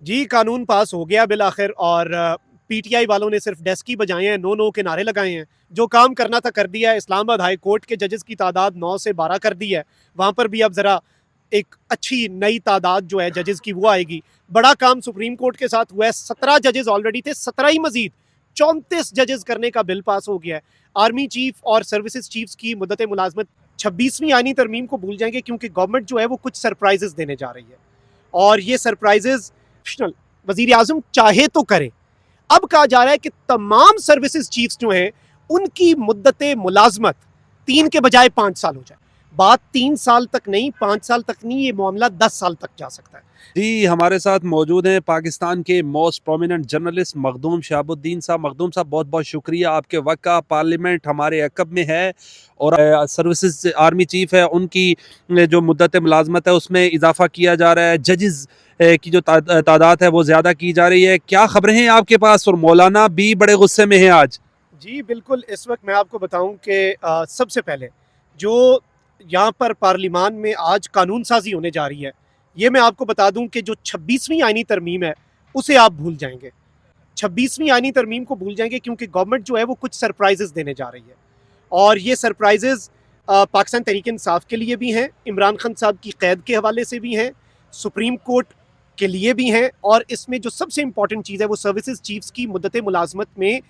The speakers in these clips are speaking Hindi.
जी, कानून पास हो गया बिल आखिर और पीटीआई वालों ने सिर्फ डेस्क ही बजाए हैं, नो नो के नारे लगाए हैं। जो काम करना था कर दिया है। इस्लामाबाद हाई कोर्ट के जजेस की तादाद 9 से 12 कर दी है। वहाँ पर भी अब ज़रा एक अच्छी नई तादाद जो है जजेस की वो आएगी। बड़ा काम सुप्रीम कोर्ट के साथ हुआ है। 17 जजेस ऑलरेडी थे, 17 ही मजीद 34 जजेस करने का बिल पास हो गया है। आर्मी चीफ और सर्विसेज चीफ्स की मुद्दत मुलाजमत 26वीं आईनी तरमीम को भूल जाएंगे, क्योंकि गवर्नमेंट जो है वो कुछ सरप्राइजेस देने जा रही है और ये सरप्राइजेस ऑप्शनल वजीर आजम चाहे तो करे। अब कहा जा रहा है कि तमाम सर्विसेज चीफ्स जो हैं उनकी मुद्दत मुलाजमत 3 के बजाय 5 साल हो जाए। बात 3 साल तक नहीं, 5 साल तक नहीं, ये मामला 10 साल तक जा सकता है। जी, हमारे साथ मौजूद हैं पाकिस्तान के most prominent journalist Makhdoom Shahabuddin साहब। मखदूम साहब, बहुत बहुत शुक्रिया आपके वक्त का। पार्लियामेंट हमारे अकब में है और सर्विसेज आर्मी चीफ है, उनकी जो मुद्दत मुलाजमत है उसमें इजाफा किया जा रहा है। जजेस की जो तादाद है वो ज़्यादा की जा रही है। क्या खबरें हैं आपके पास? और मौलाना भी बड़े गुस्से में हैं आज। जी बिल्कुल, इस वक्त मैं आपको बताऊं कि सबसे पहले जो यहाँ पर पार्लियामान में आज कानून साजी होने जा रही है, ये मैं आपको बता दूं कि जो 26वीं आईनी तरमीम है उसे आप भूल जाएंगे। 26वीं आईनी तरमीम को भूल जाएंगे, क्योंकि गवर्नमेंट जो है वो कुछ सरप्राइजेस देने जा रही है और ये सरप्राइजेस पाकिस्तान तहरीक इंसाफ के लिए भी हैं, इमरान खान साहब की कैद के हवाले से भी हैं, सुप्रीम कोर्ट के लिए भी हैं, और इसमें जो सबसे इंपॉर्टेंट चीज़ है वो सर्विसेज चीफ्स की मुद्दत मुलाजमत में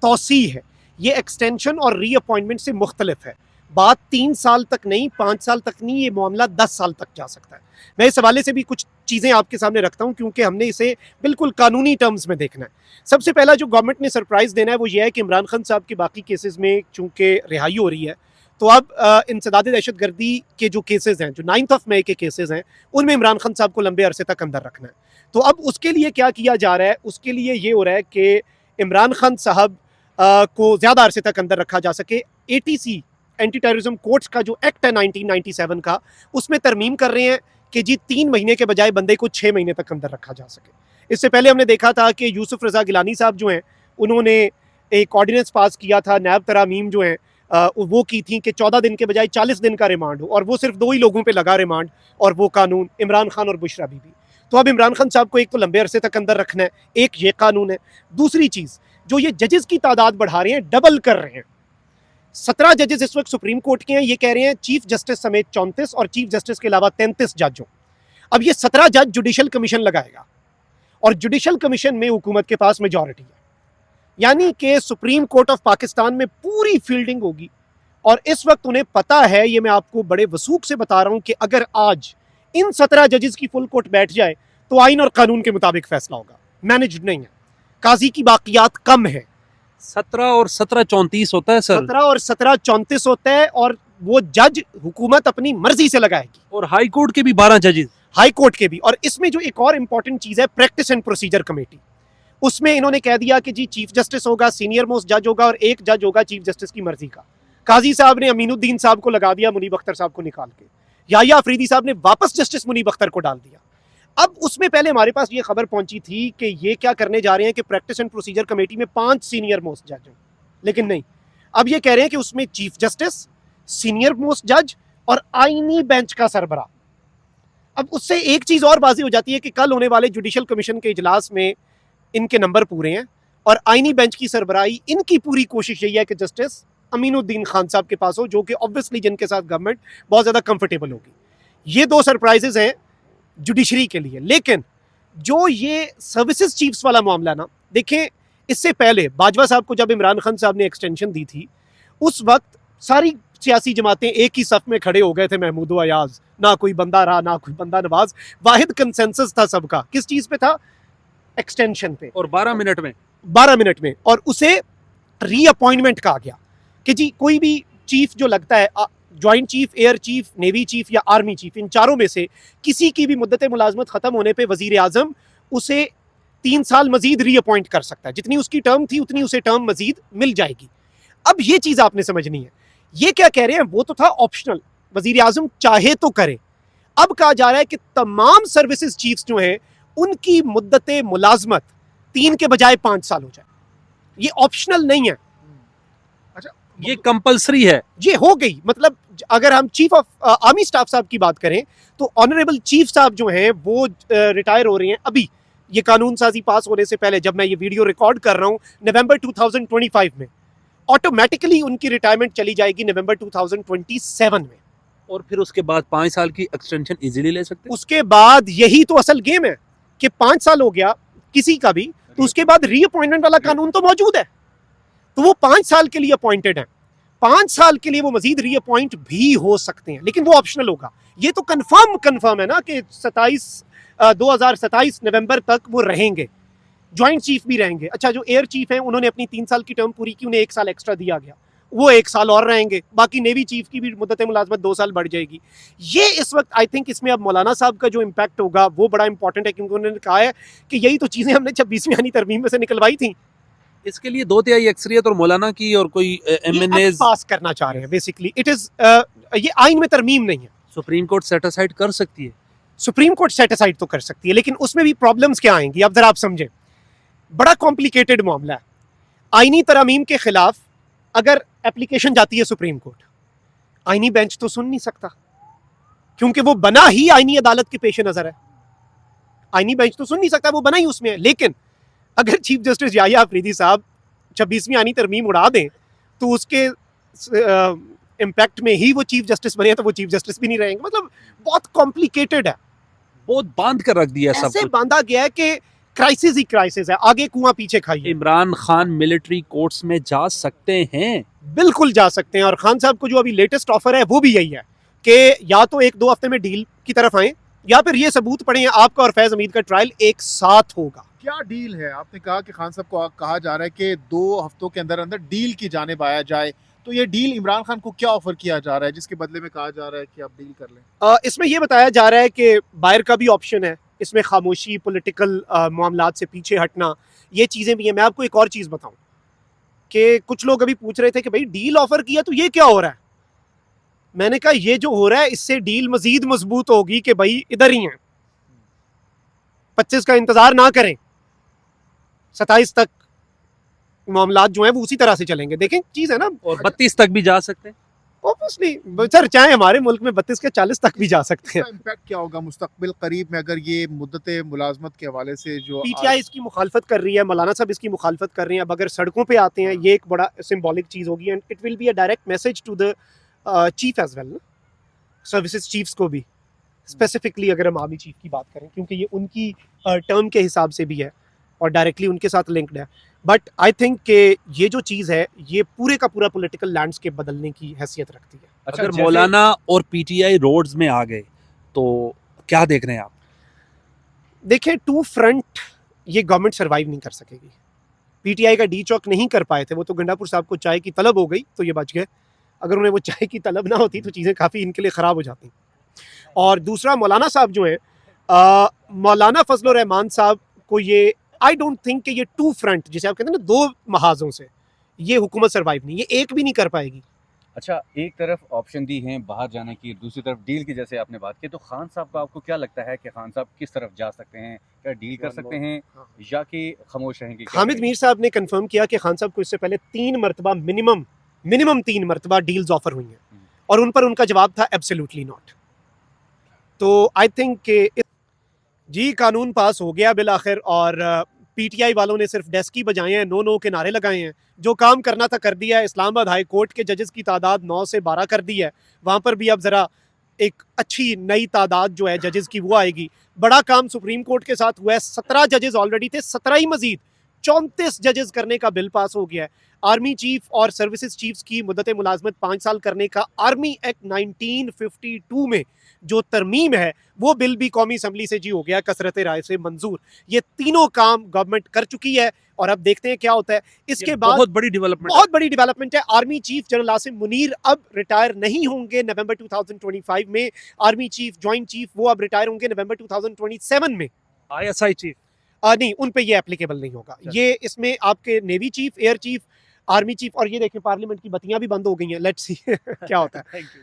तोसी है। ये एक्सटेंशन और रीअपॉइंटमेंट से मुख्तलिफ है। बात 3 साल तक नहीं, 5 साल तक नहीं, ये मामला 10 साल तक जा सकता है। मैं इस हवाले से भी कुछ चीज़ें आपके सामने रखता हूँ, क्योंकि हमने इसे बिल्कुल कानूनी टर्म्स में देखना है। सबसे पहला जो गवर्नमेंट ने सरप्राइज देना है वो ये है कि इमरान खान साहब के बाकी केसेस में चूंकि रिहाई हो रही है, तो अब इंसदाद दहशत गर्दी के जो केसेस हैं, जो 9 मई के केसेस हैं, उनमें इमरान खान साहब को लंबे अरसे तक अंदर रखना है। तो अब उसके लिए क्या किया जा रहा है? उसके लिए ये हो रहा है कि इमरान खान साहब को ज़्यादा अरसे तक अंदर रखा जा सके। एटीसी एंटी टेररिज्म कोर्ट्स का जो एक्ट है 1997 का, उसमें तरमीम कर रहे हैं कि जी 3 महीने के बजाय बंदे को 6 महीने तक अंदर रखा जा सके। इससे पहले हमने देखा था कि यूसुफ रजा गिलानी साहब जो हैं उन्होंने एक ऑर्डिनेंस पास किया था, नैब तरामीम जो हैं वो की थी कि 14 दिन के बजाय 40 दिन का रिमांड हो, और वो सिर्फ 2 ही लोगों पे लगा रिमांड, और वो कानून इमरान खान और बुशरा बीबी। तो अब इमरान खान साहब को एक तो लंबे अरसे तक अंदर रखना है, एक ये कानून है। दूसरी चीज़, जो ये जजेस की तादाद बढ़ा रहे हैं, डबल कर रहे हैं। 17 जजेस इस वक्त सुप्रीम कोर्ट के हैं, ये कह रहे हैं चीफ जस्टिस समेत 34 और चीफ जस्टिस के अलावा 33 जज हो। अब ये 17 जज जुडिशल कमीशन लगाएगा और जुडिशल कमीशन में हुकूमत के पास मेजॉरिटी है, यानी कि सुप्रीम कोर्ट ऑफ पाकिस्तान में पूरी फील्डिंग होगी। और इस वक्त उन्हें पता है, ये मैं आपको बड़े वसूख से बता रहा हूं, कि अगर आज इन 17 जजेस की फुल कोर्ट बैठ जाए तो आइन और कानून के मुताबिक फैसला होगा, मैनेज्ड नहीं है। काजी की बाकियात कम है। 17 और 17 34 होता है सर। 17 और 17 34 होता है, और वो जज हुकूमत अपनी मर्जी से लगाएगी। और हाई कोर्ट के भी 12 जजेस। हाई कोर्ट के भी। और इसमें जो एक और इंपॉर्टेंट चीज है, प्रैक्टिस एंड प्रोसीजर कमेटी, उसमें इन्होंने कह दिया कि जी चीफ जस्टिस होगा, सीनियर मोस्ट जज होगा, और एक जज होगा चीफ जस्टिस की मर्जी का। काजी साहब ने अमीनुद्दीन साहब को लगा दिया, मुनीब अख्तर साहब को निकाल के। याहिया अफरीदी साहब ने वापस जस्टिस मुनीब अख्तर को डाल दिया। अब उसमें पहले हमारे पास ये खबर पहुंची थी कि ये क्या करने जा रहे हैं कि प्रैक्टिस एंड प्रोसीजर कमेटी में 5 सीनियर मोस्ट जज हैं, लेकिन नहीं, अब ये कह रहे हैं कि उसमें चीफ जस्टिस, सीनियर मोस्ट जज और आईनी बेंच का सरबरा। अब उससे एक चीज और वाज़ेह हो जाती है कि कल होने वाले जुडिशल कमीशन के इजलास में इनके नंबर पूरे हैं, और आईनी बेंच की सरबराही इनकी पूरी कोशिश यही है कि जस्टिस अमीनुद्दीन खान साहब के पास हो, जो कि ऑब्वियसली जिनके साथ गवर्नमेंट बहुत ज्यादा कंफर्टेबल होगी। ये 2 सरप्राइजेस हैं जुडिशरी के लिए। लेकिन जो ये सर्विसेज चीफ्स वाला मामला ना, देखें, इससे पहले बाजवा साहब को जब इमरान खान साहब ने एक्सटेंशन दी थी, उस वक्त सारी सियासी जमातें एक ही सफ में खड़े हो गए थे, महमूद अयाज, ना कोई बंदा रहा ना कोई बंदा नवाज। वाहिद कंसेंसस था सबका, किस चीज पे था? एक्सटेंशन पे। और 12 मिनट में और उसे रीअपॉइंटमेंट कहा गया कि जी कोई भी चीफ जो लगता है, joint chief, air chief, navy chief या आर्मी चीफ, इन चारों में से किसी की भी मुद्दत मुलाजमत खत्म होने पे वजीर आजम उसे 3 साल मजीद रीअपॉइंट कर सकता है। जितनी उसकी टर्म थी उतनी उसे टर्म मजीद मिल जाएगी। अब ये चीज आपने समझनी है। ये क्या कह रहे हैं? वो तो था ऑप्शनल, वजीर आजम चाहे तो करे। अब कहा जा रहा है कि तमाम सर्विसेज चीफ्स जो हैं उनकी मुद्दत मुलाजमत 3 के बजाय 5 साल हो जाए। ये ऑप्शनल नहीं है, ये कंपलसरी है। ये हो गई। मतलब अगर हम चीफ ऑफ आर्मी स्टाफ साहब की बात करें तो ऑनरेबल चीफ साहब जो हैं वो रिटायर हो रहे हैं अभी ये कानून साजी पास होने से पहले, जब मैं ये वीडियो रिकॉर्ड कर रहा हूँ नवंबर 2025 में, ऑटोमेटिकली उनकी रिटायरमेंट चली जाएगी नवंबर 2027 में। और फिर उसके बाद 5 साल की एक्सटेंशन इजीली ले सकते हैं। उसके बाद यही तो असल गेम है कि 5 साल हो गया किसी का भी, तो उसके बाद रीअपॉइंटमेंट वाला कानून तो मौजूद है, तो वो 5 साल के लिए अपॉइंटेड है, 5 साल के लिए वो मजीद रीअपॉइंट भी हो सकते हैं, लेकिन वो ऑप्शनल होगा। ये तो कंफर्म है ना कि 2027 नवंबर तक वो रहेंगे, ज्वाइंट चीफ भी रहेंगे। अच्छा, जो एयर चीफ हैं उन्होंने अपनी 3 साल की टर्म पूरी की, उन्हें 1 साल एक्स्ट्रा दिया गया, वो 1 साल और रहेंगे। बाकी नेवी चीफ की भी मुद्दत मुलाजमत 2 साल बढ़ जाएगी। ये इस वक्त आई थिंक इसमें अब मौलाना साहब का जो इम्पैक्ट होगा वो बड़ा इंपॉर्टेंट है, क्योंकि उन्होंने कहा है कि यही तो चीज़ें हमने 26वीं आईनी तरमीम में से निकलवाई थी। इसके लिए 2/3 अक्सरियत और मौलाना की और कोई एमएनए पास करना चाह रहे हैं बेसिकली। इट इज ये आइन में तरमीम नहीं है। सुप्रीम कोर्ट सेटिसाइड कर सकती है। सुप्रीम कोर्ट सेटिसाइड तो कर सकती है, लेकिन उसमें भी प्रॉब्लम्स क्या आएंगी अब जरा आप समझें। बड़ा कॉम्प्लिकेटेड मामला है। आईनी तरमीम के खिलाफ अगर एप्लीकेशन जाती है सुप्रीम कोर्ट, आईनी बेंच तो सुन नहीं सकता, क्योंकि वो बना ही आईनी अदालत के पेश नजर है। आईनी बेंच तो सुन नहीं सकता, वो बना ही उसमें है। लेकिन अगर चीफ जस्टिस याहिया अफरीदी साहब 26वीं आईनी तरमीम उड़ा दें, तो उसके इम्पैक्ट में ही वो चीफ जस्टिस बने, तो वो चीफ जस्टिस भी नहीं रहेंगे। मतलब बहुत कॉम्प्लिकेटेड है, बहुत बांध कर रख दिया सब ऐसे कुछ। बांधा गया है कि क्राइसिस ही क्राइसिस है, आगे कुआं पीछे खाइए। इमरान खान मिलिट्री कोर्ट्स में जा सकते हैं। बिल्कुल जा सकते हैं, और खान साहब को जो अभी लेटेस्ट ऑफर है वो भी यही है कि या तो 1-2 हफ्ते में डील की तरफ आए, या फिर ये सबूत पड़े हैं आपका और फैज हमीद का ट्रायल एक साथ होगा। क्या डील है? आपने कहा कि खान साहब को कहा जा रहा है कि 2 हफ्तों के अंदर अंदर डील की जानिब आया जाए, तो ये डील इमरान खान को क्या ऑफर किया जा रहा है जिसके बदले में कहा जा रहा है कि आप डील कर लें? इसमें यह बताया जा रहा है कि बाहर का भी ऑप्शन है, इसमें खामोशी, पॉलिटिकल मामलात से पीछे हटना, ये चीज़ें भी हैं। मैं आपको एक और चीज़ बताऊं कि कुछ लोग अभी पूछ रहे थे कि भाई डील ऑफर किया तो ये क्या हो रहा है। मैंने कहा ये जो हो रहा है इससे डील मजीद मजबूत होगी कि भाई इधर ही हैं, 25 का इंतजार ना करें, 27 तक मामलात जो हैं वो उसी तरह से चलेंगे। देखें चीज़ है ना, और 32 तक भी जा सकते हैं। ऑब्वियसली सर, चाहे हमारे मुल्क में 32 के 40 तक भी जा सकते हैं। इसका इम्पैक्ट क्या होगा मुस्तकबिल करीब में अगर ये मुद्दत मुलाजमत के हवाले से जो पीटीआई इसकी मुखालफत कर रही है, मौलाना साहब इसकी मुखालफत कर रहे हैं। अब अगर सड़कों पे आते हैं, ये एक बड़ा सिंबॉलिक चीज़ होगी, and it will be a direct message to the chief as well, services chiefs को भी स्पेसिफिकली, अगर हम आर्मी चीफ की बात करें, क्योंकि ये उनकी टर्म के हिसाब से भी है और डायरेक्टली उनके साथ लिंक्ड है। बट आई थिंक कि ये जो चीज़ है ये पूरे का पूरा पॉलिटिकल लैंडस्केप बदलने की हैसियत रखती है। अच्छा, अगर मौलाना और पीटीआई रोड्स में आ गए तो क्या देख रहे हैं आप? देखिए, 2 फ्रंट ये गवर्नमेंट सर्वाइव नहीं कर सकेगी। पीटीआई का डी चौक नहीं कर पाए थे, वो तो गंडापुर साहब को चाय की तलब हो गई तो ये बच गए। अगर उन्हें वो चाय की तलब ना होती तो चीज़ें काफ़ी इनके लिए ख़राब हो जाती। और दूसरा, मौलाना साहब जो हैं, मौलाना फजल रहमान साहब को ये आई डोंट थिंक कि ये 2 फ्रंट जिसे आप कहते हैं ना 2 महाजों से ये हुकूमत सर्वाइव नहीं, ये एक भी नहीं कर पाएगी। अच्छा, एक तरफ ऑप्शन दी हैं बाहर जाने की, दूसरी तरफ डील की, जैसे आपने बात की, तो खान साहब का आपको क्या लगता है कि खान साहब किस तरफ जा सकते हैं? क्या डील कर सकते हैं या कि खामोश रहेंगे? हामिद मीर साहब ने कंफर्म किया कि खान साहब को इससे पहले 3 मरतबा मिनिमम 3 मरतबा डील्स ऑफर हुई हैं, और उन पर उनका जवाब था एब्सोल्युटली नॉट। तो आई थिंक कि जी कानून पास हो गया बिल आखिर, और पीटीआई वालों ने सिर्फ डेस्क ही बजाए हैं, नो के नारे लगाए हैं। जो काम करना था कर दिया है। इस्लामाबाद हाई कोर्ट के जजेस की तादाद 9 से 12 कर दी है, वहाँ पर भी अब ज़रा एक अच्छी नई तादाद जो है जजेस की वो आएगी। बड़ा काम सुप्रीम कोर्ट के साथ हुआ है, 17 जजेस ऑलरेडी थे, 17 ही मजीद 34 जजेस करने का बिल पास हो गया है। आर्मी चीफ और सर्विसेज चीफ्स की मुद्दत मुलाजमत 5 साल करने का आर्मी एक्ट 1952 में जो तरमीम है वो बिल भी कौमी असम्बली से जी हो गया, कसरत राय से मंजूर। ये तीनों काम गवर्नमेंट कर चुकी है, और अब देखते हैं क्या होता है। इसके बाद बहुत बड़ी डेवलपमेंट है। Army chief general Asim Munir अब रिटायर नहीं होंगे नवंबर 2025 में। आर्मी चीफ, ज्वाइंट चीफ, वो अब रिटायर होंगे नवंबर 2027 में। आईएसआई चीफ नहीं, उन पे ये एप्लीकेबल नहीं होगा। ये इसमें आपके navy chief, air chief, army chief, और ये देखें पार्लियामेंट की बत्तियां भी बंद हो गई हैं। लेट्स सी क्या होता है। Thank you.